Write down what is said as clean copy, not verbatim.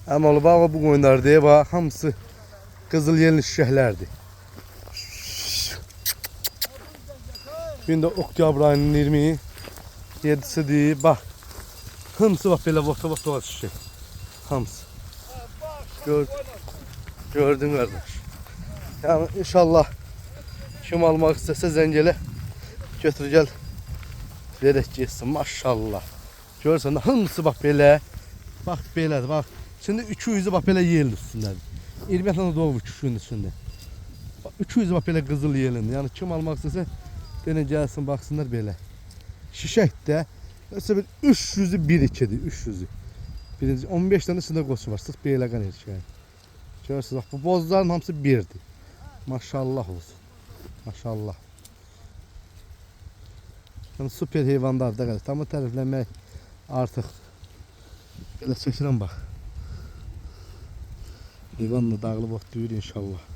Ama bax bu qoyunlar deyə bax hamısı qızıl yelin şişəklərdir. Gündə oktyabr ayının 27'sidir. Bax. Hamısı bax belə vota şişək. Hamısı. Gördün qardaş. Yani inşallah kim almaq istəsə zəng elə. Götür gəl. Verək getsin maşallah. Görürsən hamısı bax belə. Bax belədir bax. Şimdi 200'ü bax belə yelin üstündədir. 20 tane doğmuş küşünün üstündə. 200'ü bax belə qızıl yelin. Yani kim almaq istəsə denə gəlsin baxsınlar belə. Şişək də mesela bir 300'ü 1-2'dir. 300'ü. Birinci 15 tane içində qoçu var. Sırf belə qan erkək. Görürsünüz bax bu bozların hamısı 1'dir. Maşallah olsun. Maşallah. Yani süper heyvanlar da tam tərifləmək artıq belə çəkirəm bax. Heyvanla dağılıb otlayır inşallah.